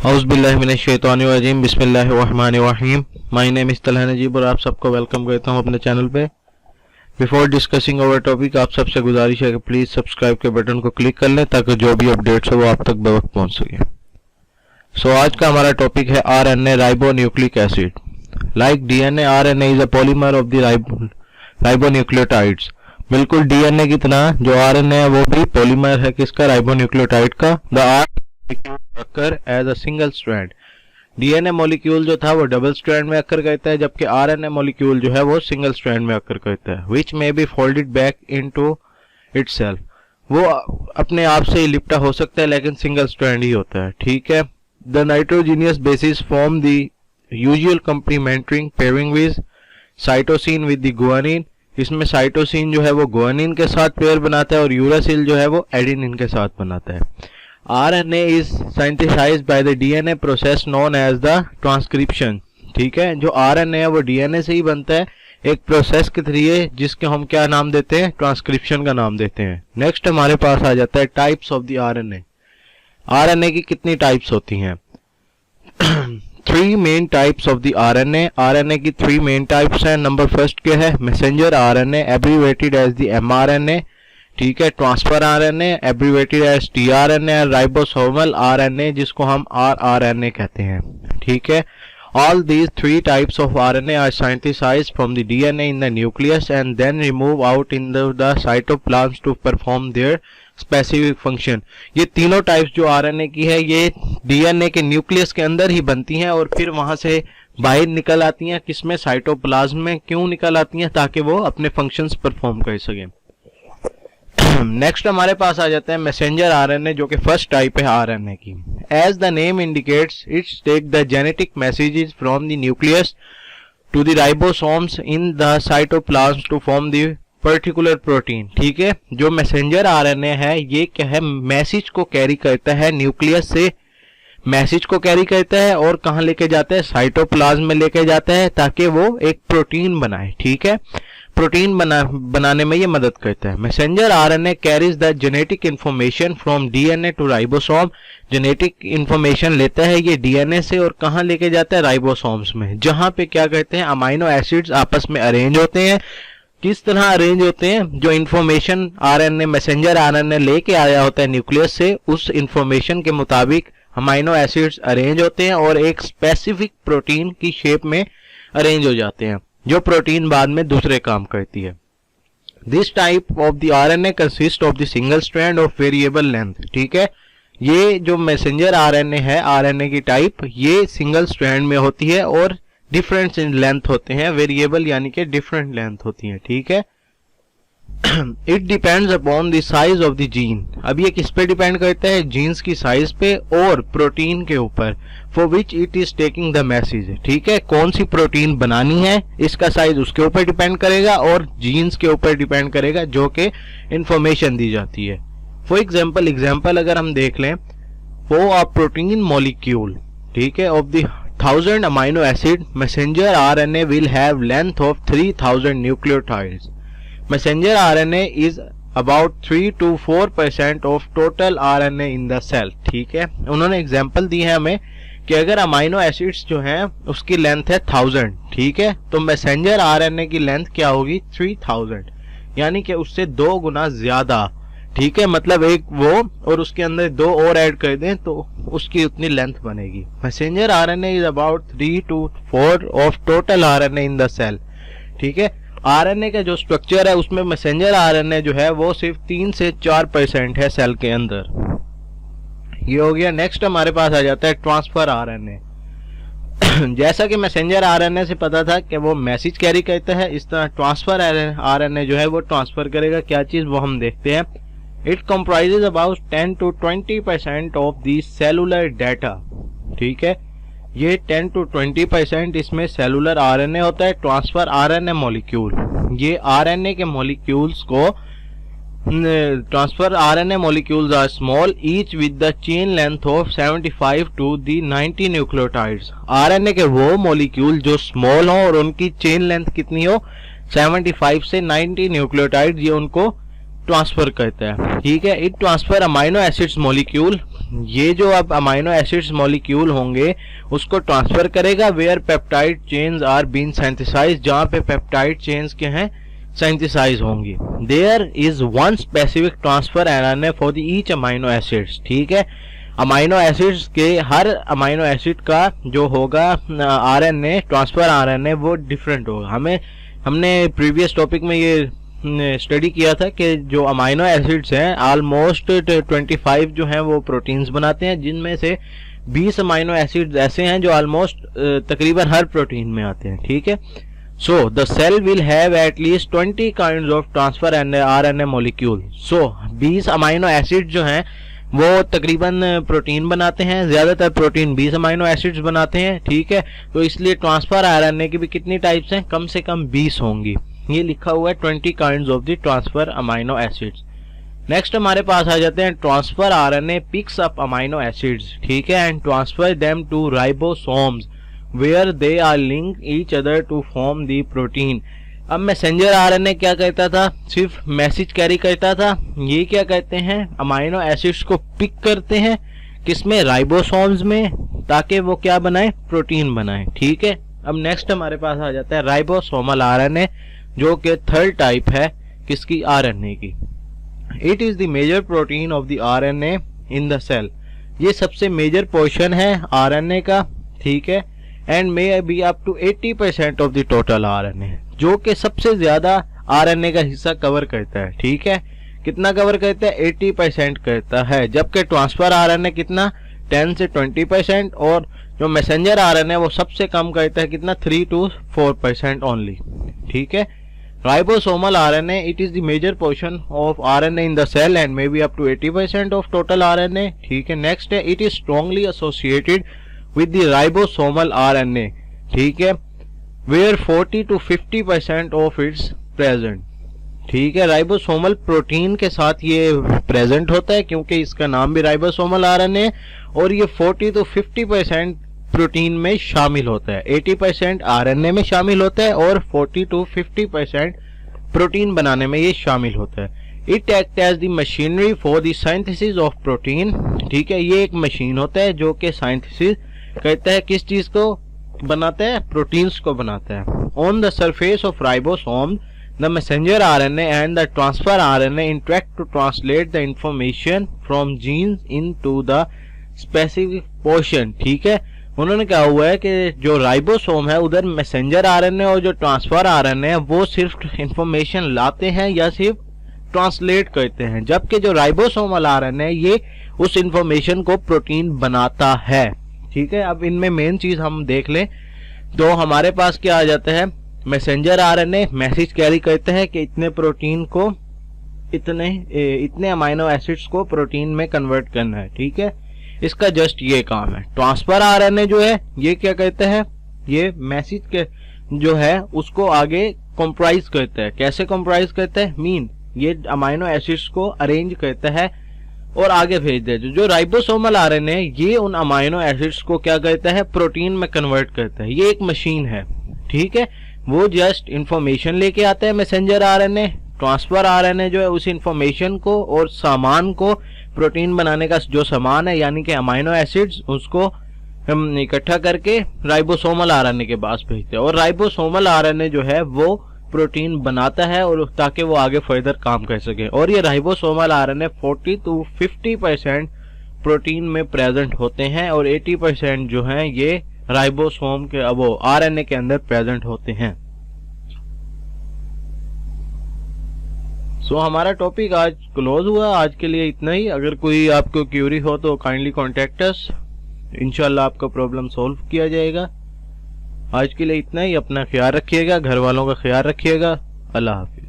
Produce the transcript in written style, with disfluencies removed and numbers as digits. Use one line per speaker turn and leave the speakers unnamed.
औज़ुबिल्लाहिमिनश्शैतानिर्रजीम बिस्मिल्लाहिर्रहमानिर्रहीम। My name is Talha Najib और आप सबको वेलकम करता हूं अपने चैनल पे। बिफोर डिस्कसिंग अवर टॉपिक, आप सबसे गुजारिश है कि प्लीज़ सब्सक्राइब के बटन को क्लिक कर लें ताकि जो भी अपडेट्स हो वो आप तक बवक्त पहुंच सके। आज का हमारा टॉपिक है RNA ribo nucleic acid. Like DNA, RNA is a polymer of the ribo nucleotides. बिल्कुल DNA की तरह जो RNA है वो भी पॉलीमर है किसका, राइबो न्यूक्लियोटाइड का। The occur as a single strand। DNA molecule जो था वो डबल स्ट्रैंड में अक्कर करता है, जबकि RNA मॉलिक्यूल जो है वो सिंगल स्ट्रैंड में अक्कर करता है। which may be folded back into itself। वो अपने आप से ही लिपटा हो सकता है लेकिन सिंगल स्ट्रैंड ही होता है, ठीक है। The nitrogenous bases form the usual complementary pairing with cytosine with the guanine। इसमें साइटोसिन जो है वो गुआनिन के साथ पेयर बनाता है और यूरासिल जो है वो एडेनिन के साथ बनाता है। RNA is synthesized by the DNA process known as the transcription। ठीक है, जो RNA है वो DNA से ही बनता है एक प्रोसेस के जरिए जिसके हम क्या नाम देते हैं, ट्रांसक्रिप्शन का नाम देते हैं। नेक्स्ट हमारे पास आ जाता है types of the RNA। RNA की कितनी टाइप्स होती हैं? 3 main types of the RNA की 3 मेन टाइप्स हैं। नंबर फर्स्ट क्या है? Messenger RNA abbreviated as the mRNA, ठीक है। Transfer RNA abbreviated as tRNA, ribosomal RNA जिसको हम rRNA कहते हैं, ठीक है। All these 3 types of RNA are synthesized from the DNA in the nucleus and then remove out in the cytoplasm to perform their specific function। ये तीनों types जो RNA की है ये DNA के न्यूक्लियस के अंदर ही बनती हैं और फिर वहां से बाहर निकल आती हैं, किसमें, साइटोप्लाज्म में। क्यों निकल आती हैं? ताकि वो अपने फंक्शंस परफॉर्म कर सकें। नेक्स्ट हमारे पास आ जाता है मैसेंजर RNA जो कि फर्स्ट टाइप है RNA की। As the name indicates its take the genetic messages from the nucleus to the ribosomes in the cytoplasm to form the particular protein, ठीक है। जो मैसेंजर RNA है ये क्या है, मैसेज को कैरी करता है, न्यूक्लियस से मैसेज को कैरी करता है और कहाँ लेके जाता है, साइटोप्लाज्म में लेके जाता है ताकि वो एक प्रोटीन बनाए, ठीक है। प्रोटीन बनाने में ये मदद करता है। Messenger RNA carries the genetic information from DNA to ribosome. Genetic information लेता है ये DNA से और कहाँ लेके जाता है, राइबोसोम्स में, जहां पे क्या कहते हैं, अमाइनो एसिड्स आपस में अरेंज होते हैं। किस तरह अरेंज होते हैं? जो इंफॉर्मेशन RNA मैसेंजर RNA लेके आया होता है न्यूक्लियस से, उस इंफॉर्मेशन के मुताबिक अमाइनो एसिड्स अरेंज होते हैं और एक स्पेसिफिक प्रोटीन की शेप में अरेंज हो जाते हैं, जो प्रोटीन बाद में दूसरे काम करती है। This type of the RNA consist of the single strand of variable length, ठीक है। ये जो मैसेंजर RNA है, RNA की टाइप, ये सिंगल स्ट्रैंड में होती है और डिफरेंट इन लेंथ होते हैं, वेरिएबल यानी कि डिफरेंट लेंथ होती है, ठीक है। It depends upon the size of the gene. अब ये किस पे डिपेंड करता है? जीन्स की साइज पे और प्रोटीन के ऊपर, for which it is taking the message, ठीक है। कौन सी प्रोटीन बनानी है इसका साइज उसके ऊपर डिपेंड करेगा और जीन्स के ऊपर डिपेंड करेगा जो कि इंफॉर्मेशन दी जाती है। फॉर एग्जाम्पल अगर हम देख लें, फॉर अ प्रोटीन मॉलिक्यूल, ठीक है, of the 1000 amino acid, messenger RNA will have length of 3000 nucleotides. Messenger RNA is about 3 to 4% of total RNA in the cell, ठीक है। उन्होंने एग्जाम्पल दी है हमें कि अगर अमाइनो एसिड्स जो हैं उसकी लेंथ है 1000, ठीक है, तो मैसेंजर RNA की लेंथ क्या होगी, 3000, यानी कि उससे 2 गुना ज्यादा, ठीक है। मतलब एक वो और उसके अंदर 2 और ऐड कर दें तो उसकी उतनी लेंथ बनेगी। Messenger RNA is about 3 to 4 of total RNA in the cell, ठीक है। RNA का जो स्ट्रक्चर है उसमें मैसेंजर RNA जो है वो सिर्फ 3 से 4% है सेल के अंदर। ये हो गया। नेक्स्ट हमारे पास आ जाता है ट्रांसफर RNA। जैसा कि मैसेंजर RNA से पता था कि वो मैसेज कैरी करता है, इस तरह ट्रांसफर RNA जो है वो ट्रांसफर करेगा क्या चीज, वो हम देखते हैं। It comprises about 10 to 20% of the cellular data, ठीक है। ये 10 to 20% इसमें सेलुलर RNA होता है। ट्रांसफर RNA मॉलिक्यूल, ये RNA के मॉलिक्यूल्स को, transfer RNA molecules are small each with the chain length of 75 to 90 nucleotides. RNA के वो मॉलिक्यूल जो स्मॉल हो और उनकी चेन लेंथ कितनी हो, 75 से 90 न्यूक्लियोटाइड्स, ये उनको ट्रांसफर करता है, ठीक है। It transfer amino acids molecule, ये जो अब अमाइनो एसिड्स मॉलिक्यूल होंगे उसको ट्रांसफर करेगा where peptide chains are been synthesized, जहां पे पेप्टाइड चेन्स के हैं सिंथेसाइज होंगी। There is one specific transfer RNA for the each amino acids, ठीक है। अमाइनो एसिड्स के हर अमाइनो एसिड का जो होगा आरएनए ट्रांसफर आरएनए वो डिफरेंट होगा। हमने प्रीवियस टॉपिक में ये स्टडी किया था कि जो अमाइनो एसिड्स हैं ऑलमोस्ट 25 जो हैं वो प्रोटीन्स बनाते हैं, जिनमें से 20 अमाइनो एसिड्स ऐसे हैं जो ऑलमोस्ट तकरीबन हर प्रोटीन में आते हैं, ठीक है। So the cell will have at least 20 kinds of transfer RNA molecule. So 20 amino acid जो हैं वो तकरीबन प्रोटीन बनाते हैं, ज्यादातर प्रोटीन 20 अमाइनो एसिड्स बनाते हैं, ठीक है। तो इसलिए ट्रांसफर आरएनए की भी कितनी टाइप्स हैं, कम से कम 20 होंगी। ये लिखा हुआ है 20 kinds of the transfer amino acids. Next हमारे पास आ जाते हैं transfer RNA picks up amino acids, ठीक है, and transfer them to ribosomes where they are link each other to form the protein. अब मैसेंजर आरएनए क्या कहता था, सिर्फ मैसेज कैरी करता था। ये क्या कहते हैं, अमाइनो एसिड्स को पिक करते हैं किसमें, राइबोसोम्स में, ताकि वो क्या बनाए, प्रोटीन बनाए, ठीक है। अब नेक्स्ट हमारे पास आ जाता है राइबोसोमल आरएनए, जो कि थर्ड टाइप है किसकी, आरएनए की। It is the major protein of the RNA in the cell, ये सबसे मेजर पोर्शन है आरएनए का, ठीक है। And may be up to 80% of the total RNA, जो कि सबसे ज्यादा आरएनए का हिस्सा कवर करता है, ठीक है। कितना कवर करता है, 80% करता है, जबकि ट्रांसफर आरएनए कितना 10 से 20%, और जो मैसेंजर आरएनए वो सबसे कम करता है कितना, 3 to 4% ओनली, ठीक है। Ribosomal RNA, it is the major portion of RNA in the cell and may be up to 80% of total RNA, ठीक है। नेक्स्ट है it is strongly associated with the ribosomal RNA, ठीक है, where 40 to 50% of its present, ठीक है। Ribosomal protein के साथ ये प्रेजेंट होता है क्योंकि इसका नाम भी राइबोसोमल आरएनए, और ये 40 to 50% प्रोटीन में शामिल होता है, 80% आरएनए में शामिल होता है और 40 to 50% प्रोटीन बनाने में ये शामिल होता है। It act as the machinery for the synthesis of protein, ठीक है। ये एक मशीन होता है जो कि साइंथेसिस करता है, किस चीज को बनाता है, प्रोटीन्स को बनाता है। On the surface of ribosome the messenger RNA and the transfer RNA interact to translate the information from genes into the specific portion, ठीक है। उन्होंने क्या हुआ है कि जो राइबोसोम है उधर मैसेंजर आरएनए और जो ट्रांसफर आरएनए है वो सिर्फ इंफॉर्मेशन लाते हैं या सिर्फ ट्रांसलेट करते हैं, जबकि जो राइबोसोमल आरएनए ये उस इंफॉर्मेशन को प्रोटीन बनाता है, ठीक है। अब इनमें मेन चीज हम देख लें तो हमारे पास क्या आ जाता है, मैसेंजर आरएनए मैसेज कैरी करते हैं कि इतने प्रोटीन को इतने अमाइनो एसिड्स को प्रोटीन में कन्वर्ट करना है, ठीक है। इसका जस्ट ये काम है। ट्रांसफर आरएनए जो है ये क्या कहते हैं, ये मैसेज के जो है उसको आगे कंप्राइज करता है। कैसे कंप्राइज करता है, मीन ये अमाइनो एसिड्स को अरेंज करता है और आगे भेज देता है। जो राइबोसोमल आरएनए ये उन अमाइनो एसिड्स को क्या करता है, प्रोटीन में कन्वर्ट करता है। ये एक मशीन है, ठीक है। वो जस्ट इंफॉर्मेशन लेके आता है मैसेंजर आरएनए, ट्रांसफर आरएनए जो है उस इंफॉर्मेशन को और सामान को, प्रोटीन बनाने का जो सामान है यानी कि अमाइनो एसिड्स, उसको हम इकट्ठा करके राइबोसोमल आरएनए के पास भेजते हैं, और राइबोसोमल आरएनए जो है वो प्रोटीन बनाता है और ताकि वो आगे फर्दर काम कर सके। और ये राइबोसोमल आरएनए 40 to 50% प्रोटीन में प्रेजेंट होते हैं और 80% जो हैं ये राइबोसोम के वो आरएनए के अंदर प्रेजेंट होते हैं। सो हमारा टॉपिक आज क्लोज हुआ। आज के लिए इतना ही। अगर कोई आपको क्यूरी हो तो काइंडली कॉन्टेक्ट अस, इंशाल्लाह आपका प्रॉब्लम सॉल्व किया जाएगा। आज के लिए इतना ही। अपना ख्याल रखिएगा, घर वालों का ख्याल रखिएगा। अल्लाह हाफिज।